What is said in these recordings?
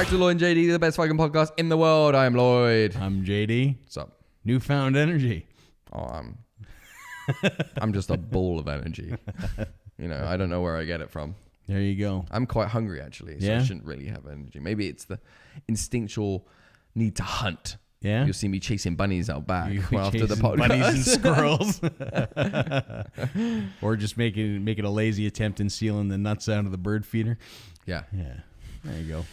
back to Lloyd and JD, the best fucking podcast in the world. I am Lloyd. I'm JD. What's up? Newfound energy. Oh, I'm just a ball of energy. You know, I don't know where I get it from. There you go. I'm quite hungry, actually, so I shouldn't really have energy. Maybe it's the instinctual need to hunt. Yeah? You'll see me chasing bunnies out back after the podcast. Bunnies and squirrels. Or just making a lazy attempt in sealing the nuts out of the bird feeder. Yeah. Yeah. There you go.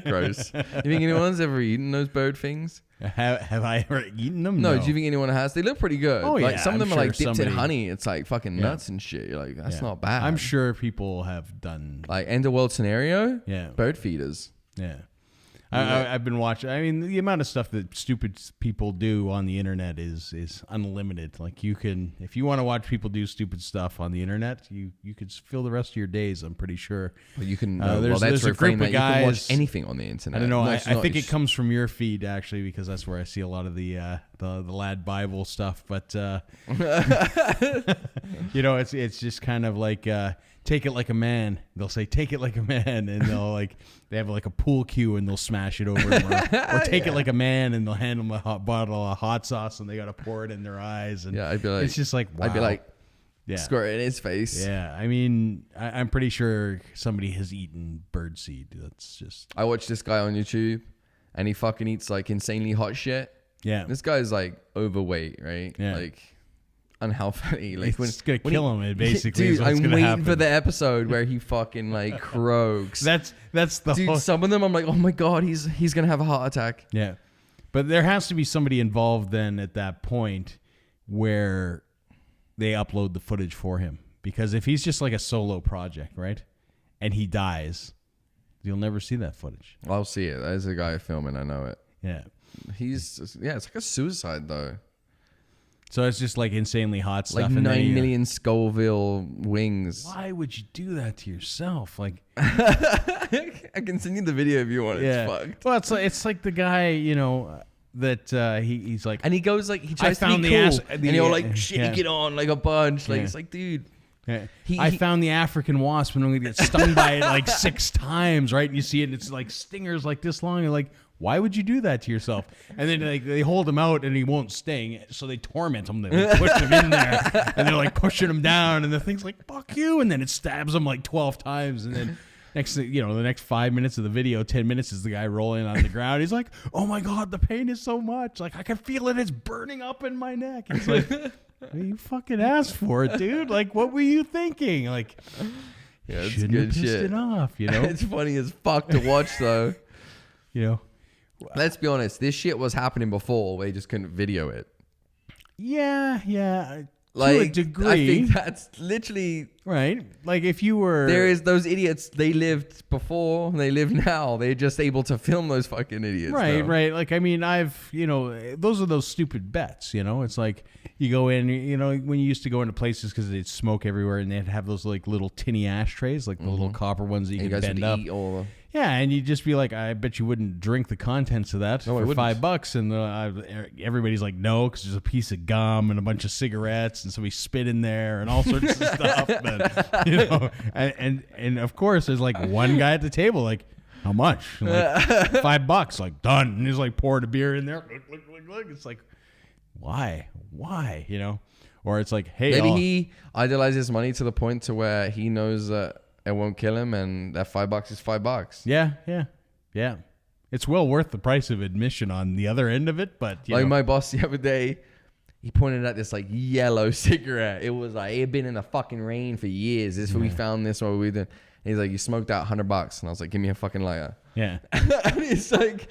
Gross. You think anyone's ever eaten those bird things? Have I ever eaten them? No. Do you think anyone has? They look pretty good. Oh, like, yeah. some of them I'm are like sure dipped in honey. It's like fucking nuts and shit. You're like, that's not bad. I'm sure people have done. Like end of world scenario? Yeah. Bird feeders. Yeah. I've been watching. I mean, the amount of stuff that stupid people do on the internet is unlimited. Like you can, if you want to watch people do stupid stuff on the internet, you could fill the rest of your days. I'm pretty sure. Well, you can. There's a group of guys. You can watch anything on the internet. I don't know. I think it comes from your feed actually, because that's where I see a lot of the Lad Bible stuff. But you know, it's just kind of like. Take it like a man. They'll say, take it like a man. And they have like a pool cue and they'll smash it over them. Or take it like a man and they'll hand them a hot bottle of hot sauce and they got to pour it in their eyes. And I'd be like, it's just like, wow. I'd be like, squirt it in his face. Yeah. I mean, I'm pretty sure somebody has eaten birdseed. That's just. I watched this guy on YouTube and he fucking eats like insanely hot shit. Yeah. This guy's like overweight, right? Yeah. Like, unhealthy. Like it's gonna kill him. It basically, dude, is what's I'm gonna waiting happen. for the episode where he fucking like croaks. That's the dude. whole... Some of them, I'm like, oh my god, he's gonna have a heart attack. Yeah, but there has to be somebody involved then at that point where they upload the footage for him, because if he's just like a solo project, right, and he dies, you'll never see that footage. I'll see it. There's a guy filming. I know it. Yeah, it's like a suicide though. So it's just like insanely hot stuff. Like and 9 million Scoville wings. Why would you do that to yourself? Like, I can send you the video if you want. Yeah. It's fucked. Well, it's like the guy, you know, that he's like, and he goes like he tries to be cool, and he'll like shake it on like a bunch. Like it's like, dude. Yeah. I found the African wasp and I'm gonna get stung by it like 6 times, right? And you see it, and it's like stingers like this long. You're like, why would you do that to yourself? And then they hold him out and he won't sting, so they torment him. They push him in there, and they're like pushing him down, and the thing's like, fuck you, and then it stabs him like 12 times, and then the next 5 minutes of the video, 10 minutes is the guy rolling on the ground. He's like, oh my god, the pain is so much, like I can feel it, it's burning up in my neck. It's like, well, you fucking asked for it, dude. Like, what were you thinking? Like, yeah, it's shouldn't good have pissed shit. it off, you know? It's funny as fuck to watch though. You know. Let's be honest, this shit was happening before. They just couldn't video it. Yeah. Like, to a degree. I think that's literally... Right. Like, if you were... There is those idiots, they lived before, they live now. They're just able to film those fucking idiots. Right, though. right. Like, I mean, those are those stupid bets, you know? It's like, you go in, you know, when you used to go into places because they'd smoke everywhere and they'd have those, like, little tinny ashtrays, like the little copper ones that you could bend up. Yeah, and you'd just be like, I bet you wouldn't drink the contents of that for $5. And everybody's like, no, because there's a piece of gum and a bunch of cigarettes and somebody spit in there and all sorts of stuff. And, you know, and of course, there's like one guy at the table, like, how much? Like, $5. Like, done. And he's like pouring a beer in there. Look. It's like, why? You know? Or it's like, hey, maybe he idolizes money to the point to where he knows that it won't kill him, and that $5 is $5. Yeah. It's well worth the price of admission on the other end of it, but like my boss the other day, he pointed at this like yellow cigarette. It was like it had been in the fucking rain for years. This we found this while we were doing. He's like, you smoked out $100, and I was like, give me a fucking lighter. Yeah, and it's like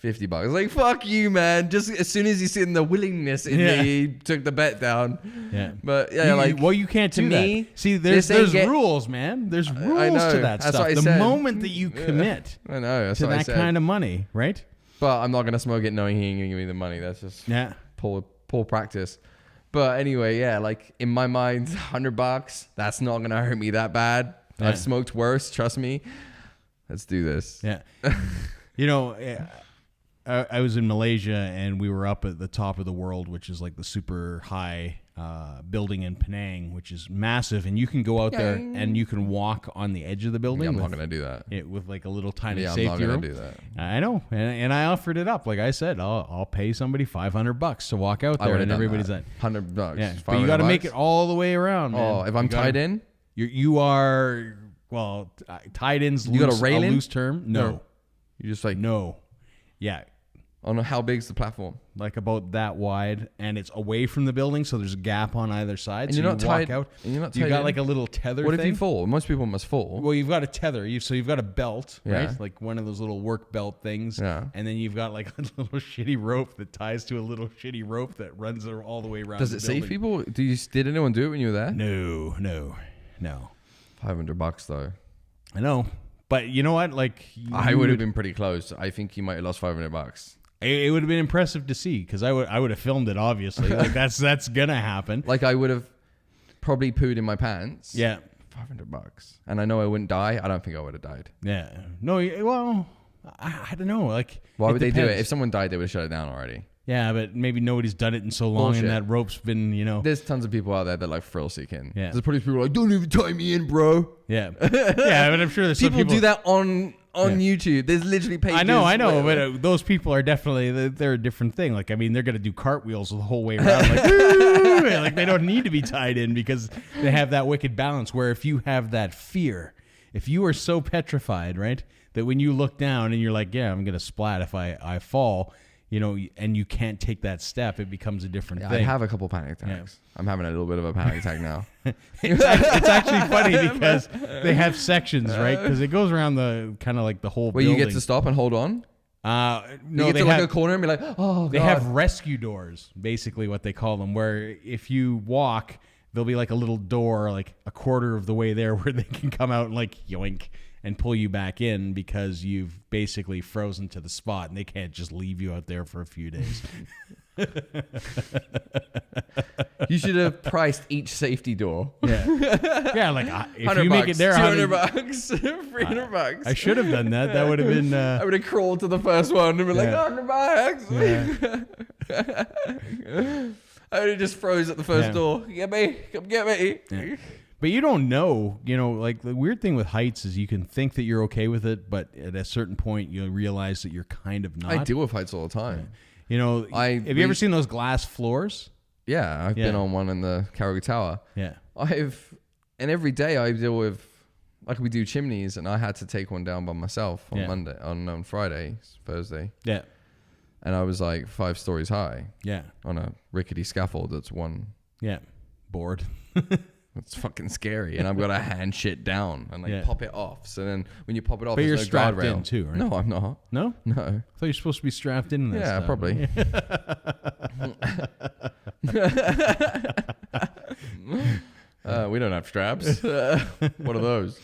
$50. I was like, fuck you, man. Just as soon as you see the willingness in me, he took the bet down. Yeah, but you can't do me, that. See, there's rules, man. There's rules to that stuff. The moment that you commit to that kind of money, right? But I'm not gonna smoke it knowing he ain't gonna give me the money. That's just poor practice. But anyway, like in my mind, $100, that's not gonna hurt me that bad. I've smoked worse, trust me. Let's do this. Yeah. You know, I was in Malaysia and we were up at the top of the world, which is like the super high building in Penang, which is massive, and you can go out there and you can walk on the edge of the building. Yeah, I'm not going to do that. With like a little tiny I'm safety not room. going to do that. I know, and I offered it up. Like I said, I'll pay somebody $500 to walk out there, and everybody's like $100. Yeah, but you got to make it all the way around. Man. Oh, if I'm tied in, you are tied in's. You got a railing? Loose term? No, you just like no, yeah. I don't know how big's the platform. Like about that wide, and it's away from the building, so there's a gap on either side. And so you're not tied. Walk out. And you're not tied. You got like a little tether. What thing. if you fall? Most people must fall. Well, you've got a tether. So you've got a belt, Yeah. right? Like one of those little work belt things. Yeah. And then you've got like a little shitty rope that ties to a little shitty rope that runs all the way around. Does it save people? Did anyone do it when you were there? No. $500 though. I know, but you know what? Like I would have been pretty close. I think you might have lost $500. It would have been impressive to see because I would have filmed it. Obviously, like that's gonna happen. Like I would have probably pooed in my pants. Yeah, $500, and I know I wouldn't die. I don't think I would have died. Yeah, no. Well, I don't know. Like, why would they do it? If someone died, they would have shut it down already. Yeah, but maybe nobody's done it in so long, and that rope's been, There's tons of people out there that like thrill seeking. Yeah, there's probably people like, don't even tie me in, bro. Yeah, yeah, but I'm sure there's people do that on YouTube. There's literally pages. I know, but those people are definitely they're a different thing. Like, I mean, they're gonna do cartwheels the whole way around, like they don't need to be tied in because they have that wicked balance. Where if you have that fear, if you are so petrified, right, that when you look down and you're like, yeah, I'm gonna splat if I fall. And you can't take that step, it becomes a different thing. I have a couple panic attacks. Yeah. I'm having a little bit of a panic attack now. It's actually funny because they have sections, right? Because it goes around the kind of like the whole building. You get to stop and hold on? No, you get to like a corner and be like, oh, God. They have rescue doors, basically what they call them, where if you walk, there'll be like a little door, like a quarter of the way there where they can come out and like yoink and pull you back in because you've basically frozen to the spot and they can't just leave you out there for a few days. You should have priced each safety door. Yeah, like if you make it there, $200, $300. I should have done that. That would have been. I would have crawled to the first one and been like $100. Yeah. I would have just froze at the first door. Get me, come get me. Yeah. But you don't know, like the weird thing with heights is you can think that you're okay with it, but at a certain point you'll realize that you're kind of not. I deal with heights all the time. Have you ever seen those glass floors? Yeah, I've been on one in the Calgary Tower. Yeah. And every day I deal with, like we do chimneys, and I had to take one down by myself on Friday, Thursday. Yeah. And I was like 5 stories high. Yeah. On a rickety scaffold that's one. Yeah. Bored. It's fucking scary, and I've got to hand shit down and pop it off. So then when you pop it off, but you're no strapped guardrail. in too, right? No, I'm not. No? No. I thought you're supposed to be strapped in this. Yeah, probably. We don't have straps. What are those?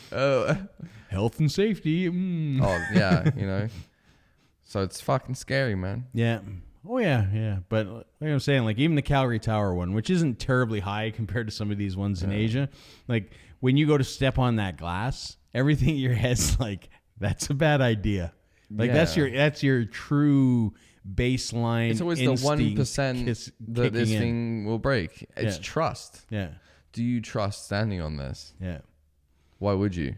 Health and safety. Oh, yeah, So it's fucking scary, man. Yeah. Oh, yeah. But like I'm saying, like even the Calgary Tower one, which isn't terribly high compared to some of these ones in Asia, like when you go to step on that glass, everything in your head's like, that's a bad idea. Like that's your true baseline. It's always the 1% that this thing will break. It's trust. Yeah. Do you trust standing on this? Yeah. Why would you?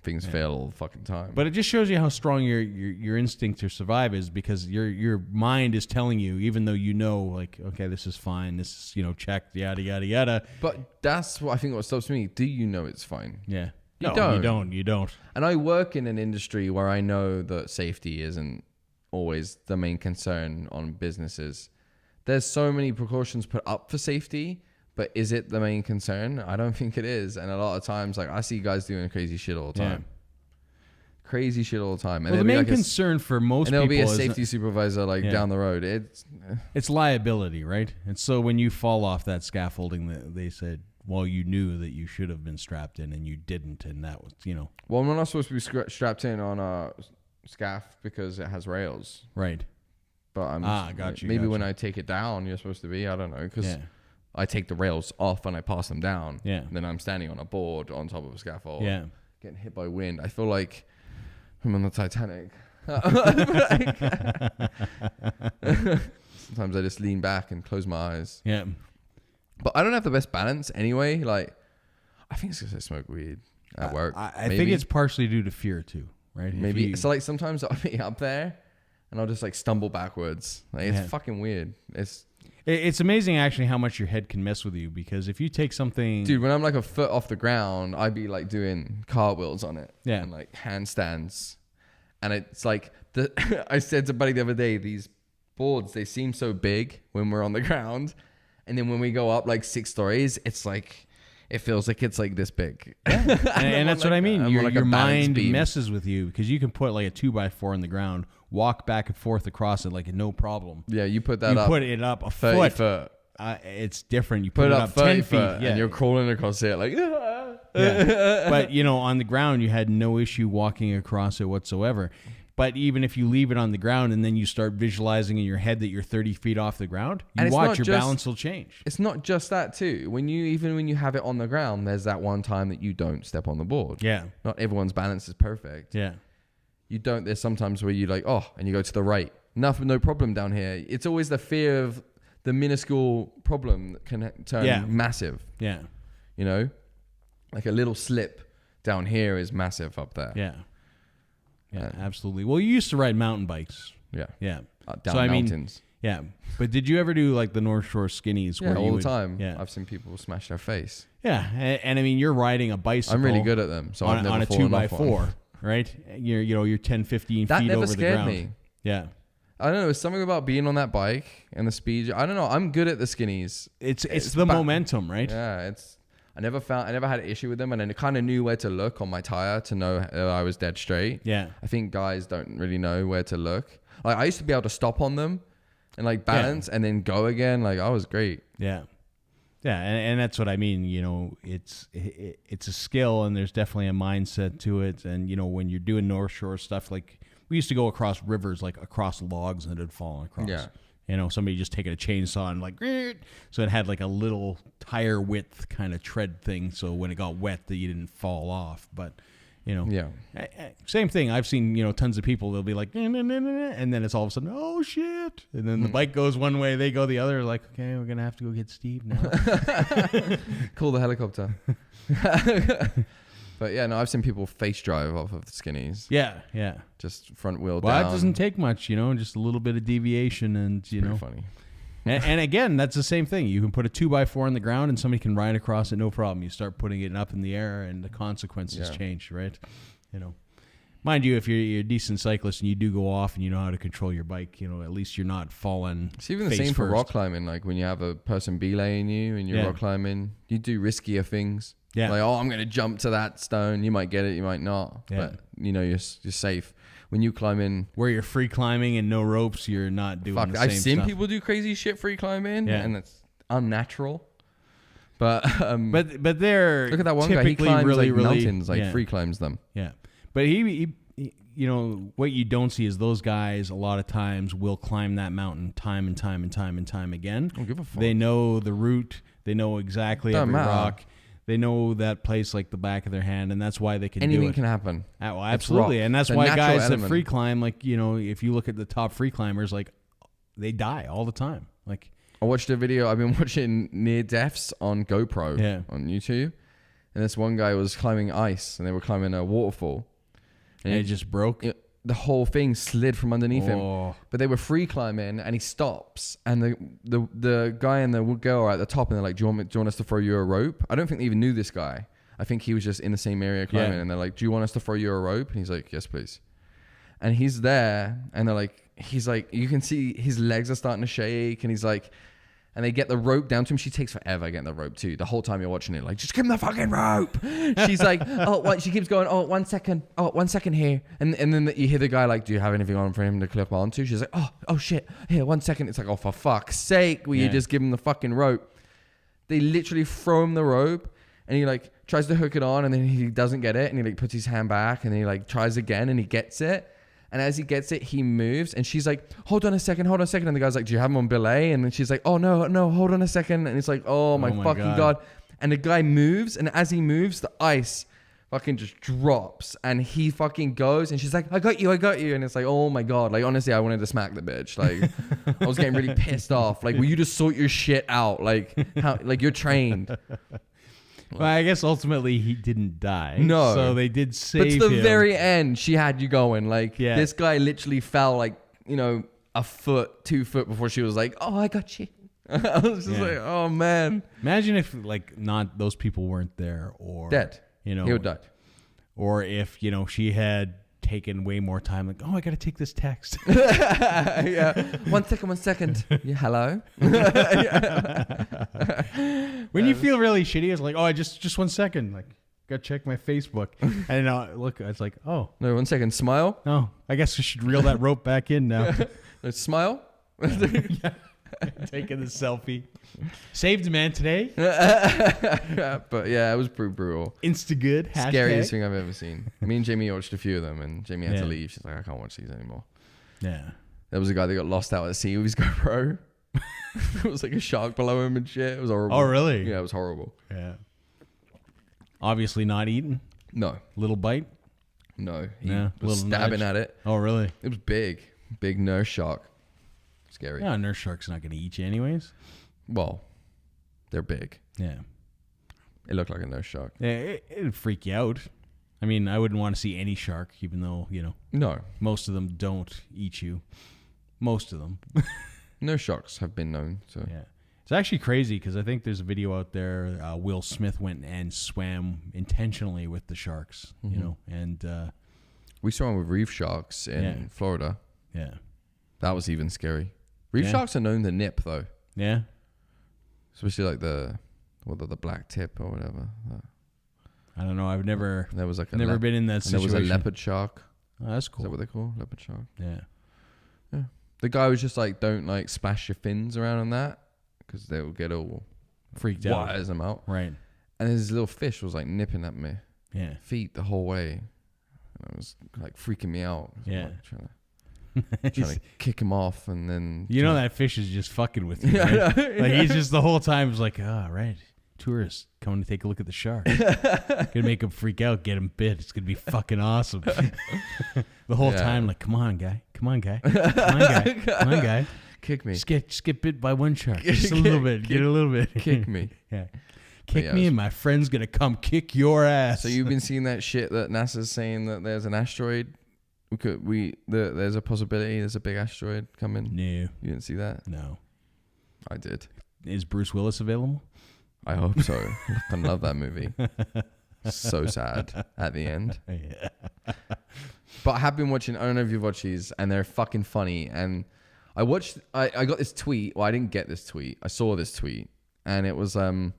Things fail all the fucking time. But it just shows you how strong your instinct to survive is, because your mind is telling you, even though like, okay, this is fine, this is checked, yada yada yada. But that's what I think what stops me. Do you know it's fine? Yeah. You don't. And I work in an industry where I know that safety isn't always the main concern on businesses. There's so many precautions put up for safety. But is it the main concern? I don't think it is. And a lot of times, like I see guys doing crazy shit all the time. Yeah. Crazy shit all the time. And the main concern for most people is... And there'll be a safety supervisor down the road. It's liability, right? And so when you fall off that scaffolding, they said, well, you knew that you should have been strapped in and you didn't. And that was, Well, we're not supposed to be strapped in on a scaff because it has rails. Right. But maybe when I take it down, you're supposed to be. I don't know. Because... I take the rails off and I pass them down. Yeah. And then I'm standing on a board on top of a scaffold. Yeah. Getting hit by wind. I feel like I'm on the Titanic. Sometimes I just lean back and close my eyes. Yeah. But I don't have the best balance anyway. Like, I think it's because I smoke weed at work. I think it's partially due to fear too, right? Maybe. So like sometimes I'll be up there and I'll just like stumble backwards. Like it's fucking weird. It's amazing actually how much your head can mess with you, because if you take something... Dude, when I'm like a foot off the ground, I'd be like doing cartwheels on it. Yeah. And like handstands. And it's like, I said to Buddy the other day, these boards, they seem so big when we're on the ground. And then when we go up like 6 stories, it's like, it feels like it's like this big. Yeah. and that's like, what I mean. Your mind messes with you, because you can put like a 2x4 on the ground, walk back and forth across it like no problem. Yeah, you put that up. You put it up a 30 foot. It's different. You put it up 10 feet. And you're crawling across it like, yeah. But, on the ground, you had no issue walking across it whatsoever. But even if you leave it on the ground and then you start visualizing in your head that you're 30 feet off the ground, you watch your balance will change. It's not just that too. When you have it on the ground, there's that one time that you don't step on the board. Yeah. Not everyone's balance is perfect. Yeah. You don't. There's sometimes where you like, and you go to the right. No problem down here. It's always the fear of the minuscule problem that can turn massive. Yeah. Like a little slip down here is massive up there. Yeah. Yeah, absolutely. Well, you used to ride mountain bikes. Yeah. Yeah. Down mountains. Yeah. But did you ever do like the North Shore skinnies? Yeah, all the time. Yeah. I've seen people smash their face. Yeah. And I mean, you're riding a bicycle. I'm really good at them. So I've never on a fallen off 2x4, right? You're 10, 15 that feet never over the scared ground. Me. Yeah. I don't know. It's something about being on that bike and the speed. I don't know. I'm good at the skinnies. It's the momentum, right? Yeah. I never had an issue with them, and I kind of knew where to look on my tire to know I was dead straight. Yeah. I think guys don't really know where to look. Like I used to be able to stop on them and like balance and then go again. Like I was great. Yeah. Yeah. And that's what I mean. It's a skill, and there's definitely a mindset to it. And, when you're doing North Shore stuff, like we used to go across rivers, like across logs that had fallen across. Yeah. Somebody just taking a chainsaw and like, so it had like a little tire width kind of tread thing. So when it got wet, that you didn't fall off. But, same thing. I've seen, tons of people, they'll be like, and then it's all of a sudden, oh shit. And then the bike goes one way, they go the other. Like, okay, we're going to have to go get Steve now. Call the helicopter. But yeah, no, I've seen people face drive off of the skinnies. Yeah, yeah. Just front wheel down. Well, that doesn't take much, just a little bit of deviation, and it's pretty funny. and again, that's the same thing. You can put a 2x4 on the ground, and somebody can ride across it, no problem. You start putting it up in the air, and the consequences change, right? Mind you, if you're a decent cyclist and you do go off and you know how to control your bike, at least you're not falling. It's even the same for rock climbing. Like when you have a person belaying you and you're rock climbing, you do riskier things. Yeah. Like, I'm going to jump to that stone. You might get it, you might not. Yeah. But, you're safe. When you climb in... Where you're free climbing and no ropes, you're not doing the same stuff. I've seen people do crazy shit free climbing, and it's unnatural. But they're look at that one guy. He climbs really mountains, free climbs them. Yeah. But he what you don't see is those guys a lot of times will climb that mountain time and time and time and time again. Don't give a fuck. They know the route. They know exactly every rock. They know that place like the back of their hand, and that's why they can do it. Anything can happen. Well, absolutely. And that's why guys that free climb, like, if you look at the top free climbers, like, they die all the time. Like, I watched a video. I've been watching near deaths on GoPro on YouTube. And this one guy was climbing ice, and they were climbing a waterfall. And it just broke? The whole thing slid from underneath him. But they were free climbing, and he stops, and the guy and the girl are at the top, and they're like, do you want us to throw you a rope? I don't think they even knew this guy. I think he was just in the same area climbing, and they're like, do you want us to throw you a rope? And he's like, yes, please. And he's there, and he's like, you can see his legs are starting to shake, and he's like, and they get the rope down to him. She takes forever getting the rope too. The whole time you're watching it, like, just give him the fucking rope. She's like, she keeps going, 1 second. 1 second here. And then you hear the guy like, do you have anything on for him to clip onto? She's like, oh shit. Here, 1 second. It's like, oh, for fuck's sake. Will you just give him the fucking rope? They literally throw him the rope, and he like tries to hook it on, and then he doesn't get it. And he like puts his hand back, and he like tries again, and he gets it. And as he gets it, he moves, and she's like, hold on a second. And the guy's like, do you have him on belay? And then she's like, oh, no, hold on a second. And it's like, oh my fucking God. And the guy moves, and as he moves, the ice fucking just drops, and he fucking goes, and she's like, I got you, and it's like, oh my god, like honestly, I wanted to smack the bitch. Like, I was getting really pissed off. Like, will you just sort your shit out? Like, how? Like, you're trained. Well, I guess ultimately he didn't die. No, so they did save him. But to the very end, she had you going. Like, this guy literally fell like, you know, a foot, 2 foot before she was like, oh, I got you. I was just like, oh man. Imagine if like not those people weren't there, or dead. You know, he would die. Or if, you know, she had taken way more time, like, oh, I got to take this text. Yeah. 1 second. Yeah, hello. When you feel really shitty, it's like, oh, just 1 second. Like, got to check my Facebook. And look, it's like, oh. No, 1 second. Smile. No, I guess we should reel that rope back in now. No, smile. Taking the selfie. Saved a man today. But yeah, it was pretty brutal. Insta-good. Scariest thing I've ever seen. Me and Jamie watched a few of them, and Jamie had to leave. She's like, I can't watch these anymore. Yeah. There was a guy that got lost out at sea with his GoPro. It was like a shark below him and shit. It was horrible. Oh, really? Yeah, it was horrible. Yeah. Obviously not eaten. No. Little bite. No. He was stabbing at it. Oh, really? It was big. Big nurse shark. Scary. Yeah, a nurse shark's not going to eat you anyways. Well, they're big. Yeah. It looked like a nurse shark. Yeah, it'd freak you out. I mean, I wouldn't want to see any shark, even though, you know. No. Most of them don't eat you. Most of them. Nurse sharks have been known. So yeah. It's actually crazy because I think there's a video out there. Will Smith went and swam intentionally with the sharks, you know, and we saw him with reef sharks in Florida. Yeah. That was even scary. Reef sharks are known to nip, though. Yeah. Especially like the black tip or whatever. I don't know. I've never. There was like never been in that situation. There was a leopard shark. Oh, that's cool. Is that what they call leopard shark? Yeah. Yeah. The guy was just like, don't like splash your fins around on that because they will get all freaked out. Wires them out. Right. And his little fish was like nipping at me. Yeah. Feet the whole way. And it was like freaking me out. Yeah. Like trying to kick him off, and then you know that fish is just fucking with you. Right? Like he's just the whole time was like, right, tourists coming to take a look at the shark. Gonna make him freak out, get him bit. It's gonna be fucking awesome. The whole time, like, come on, guy, come on, guy, kick me. Just get bit by one shark, just a little bit, get a little bit. Kick me, yeah. Kick me, and my friend's gonna come kick your ass. So you've been seeing that shit that NASA's saying that there's an asteroid. There's a possibility there's a big asteroid coming. No. You didn't see that? No. I did. Is Bruce Willis available? I hope so. I love that movie. So sad at the end. Yeah. But I have been watching, I don't know if you've watched these, and they're fucking funny. And I got this tweet. Well, I didn't get this tweet. I saw this tweet. And it was, someone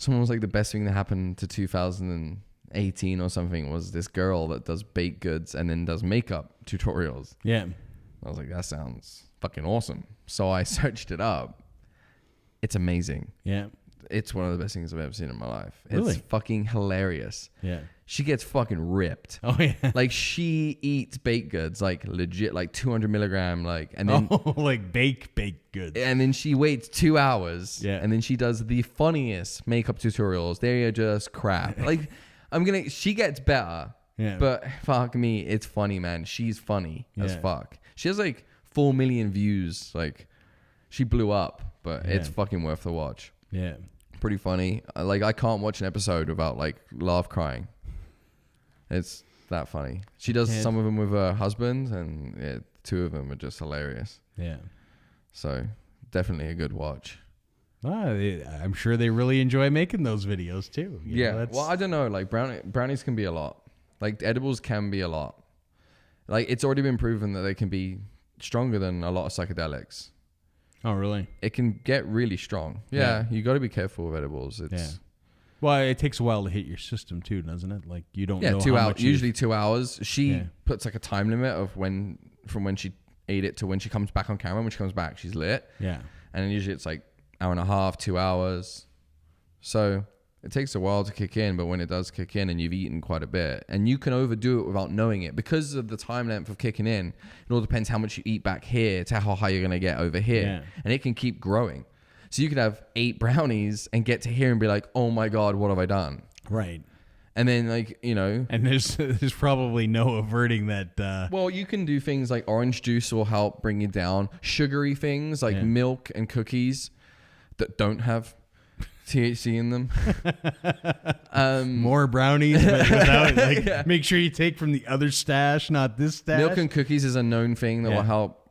was like, the best thing that happened to 2018 or something was this girl that does baked goods and then does makeup tutorials. Yeah. I was like, that sounds fucking awesome. So I searched it up. It's amazing. Yeah. It's one of the best things I've ever seen in my life. Really? It's fucking hilarious. Yeah. She gets fucking ripped. Oh yeah. Like she eats baked goods, like legit, like 200 milligram, like, and then like baked goods. And then she waits 2 hours. Yeah. And then she does the funniest makeup tutorials. They are just crap. Like she gets better. Yeah. But fuck me, it's funny, man. She's funny as fuck. She has like 4 million views. Like she blew up, but it's fucking worth the watch. Yeah. Pretty funny. Like I can't watch an episode without like laugh crying. It's that funny. She does some of them with her husband, and 2 of them are just hilarious. Yeah. So definitely a good watch. I'm sure they really enjoy making those videos too. You know, well, I don't know. Like brownies can be a lot. Like edibles can be a lot. Like it's already been proven that they can be stronger than a lot of psychedelics. Oh, really? It can get really strong. Yeah. You got to be careful with edibles. Well, it takes a while to hit your system too, doesn't it? Like you don't know 2 how hours. much Usually 2 hours. She puts like a time limit of from when she ate it to when she comes back on camera. When she comes back, she's lit. Yeah. And then usually it's like hour and a half, 2 hours. So it takes a while to kick in, but when it does kick in and you've eaten quite a bit, and you can overdo it without knowing it because of the time length of kicking in, it all depends how much you eat back here to how high you're going to get over here. Yeah. And it can keep growing. So you could have 8 brownies and get to here and be like, oh my God, what have I done? Right. And then, like, you know... And there's probably no averting that... Well, you can do things like orange juice will help bring you down. Sugary things like milk and cookies that don't have THC in them. More brownies, but without, make sure you take from the other stash, not this stash. Milk and cookies is a known thing that will help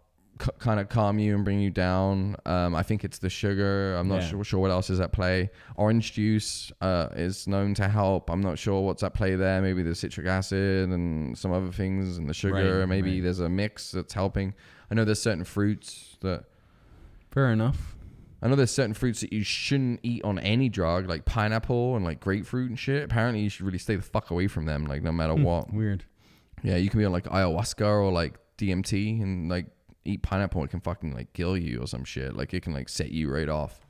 kind of calm you and bring you down. I think it's the sugar. I'm not sure what else is at play. Orange juice is known to help. I'm not sure what's at play there. Maybe the citric acid and some other things and the sugar. Maybe there's a mix that's helping. I know there's certain fruits that... Fair enough. I know there's certain fruits that you shouldn't eat on any drug, like pineapple and like grapefruit and shit. Apparently you should really stay the fuck away from them, like no matter what. Weird. Yeah, you can be on like ayahuasca or like DMT and like eat pineapple. It can fucking like kill you or some shit. Like it can like set you right off.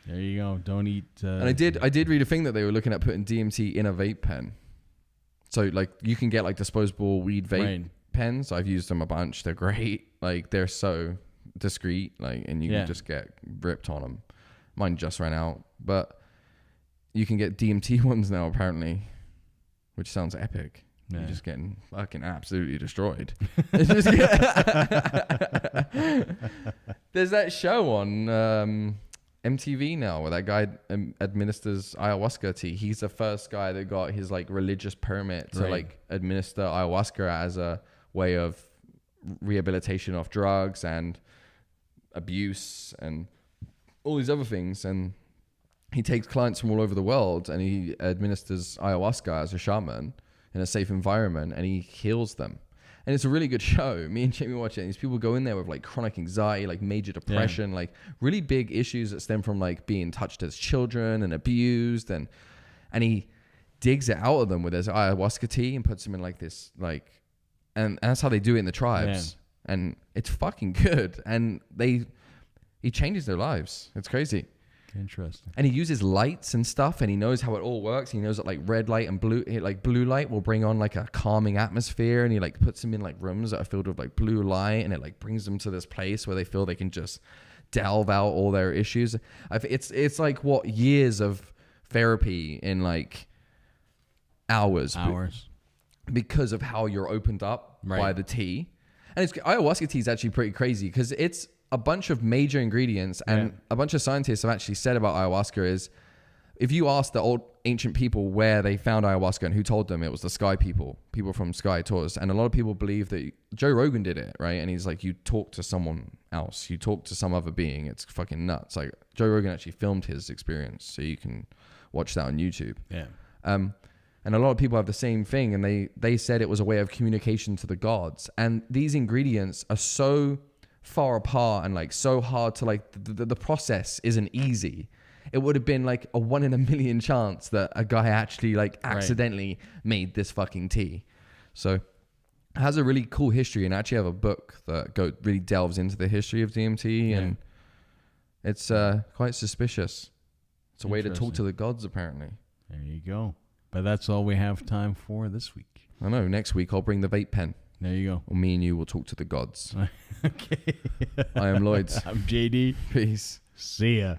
There you go. Don't eat. And I did read a thing that they were looking at putting DMT in a vape pen. So like you can get like disposable weed vape pens. I've used them a bunch. They're great. Like they're so discreet, like, and you can just get ripped on them. Mine just ran out, but you can get DMT ones now apparently, which sounds epic. You're just getting fucking absolutely destroyed. There's that show on MTV now where that guy administers ayahuasca tea. He's the first guy that got his like religious permit to like administer ayahuasca as a way of rehabilitation of drugs and abuse and all these other things. And he takes clients from all over the world and he administers ayahuasca as a shaman in a safe environment and he heals them. And it's a really good show. Me and Jamie watch it. And these people go in there with like chronic anxiety, like major depression, like really big issues that stem from like being touched as children and abused. And he digs it out of them with his ayahuasca tea and puts them in like this, like, and that's how they do it in the tribes. And it's fucking good. And he changes their lives. It's crazy. Interesting. And he uses lights and stuff, and he knows how it all works. He knows that like red light and blue light will bring on like a calming atmosphere, and he like puts them in like rooms that are filled with like blue light, and it like brings them to this place where they feel they can just delve out all their issues. It's like what years of therapy in like hours because of how you're opened up by the tea. And ayahuasca tea is actually pretty crazy because it's a bunch of major ingredients, and a bunch of scientists have actually said about ayahuasca is if you ask the old ancient people where they found ayahuasca and who told them, it was the sky people from sky taught us. And a lot of people believe that Joe Rogan did it, right? And he's like, you talk to someone else, you talk to some other being. It's fucking nuts. Like Joe Rogan actually filmed his experience, so you can watch that on YouTube. And a lot of people have the same thing, and they said it was a way of communication to the gods. And these ingredients are so far apart and like so hard to like the process isn't easy. It would have been like a 1 in a million chance that a guy actually like accidentally made this fucking tea. So it has a really cool history, and I actually have a book that really delves into the history of DMT, and it's quite suspicious. It's a way to talk to the gods, apparently. There you go. But that's all we have time for this week. I know. Next week I'll bring the vape pen. There you go. Or me and you will talk to the gods. Okay. I am Lloyd. I'm JD. Peace. See ya.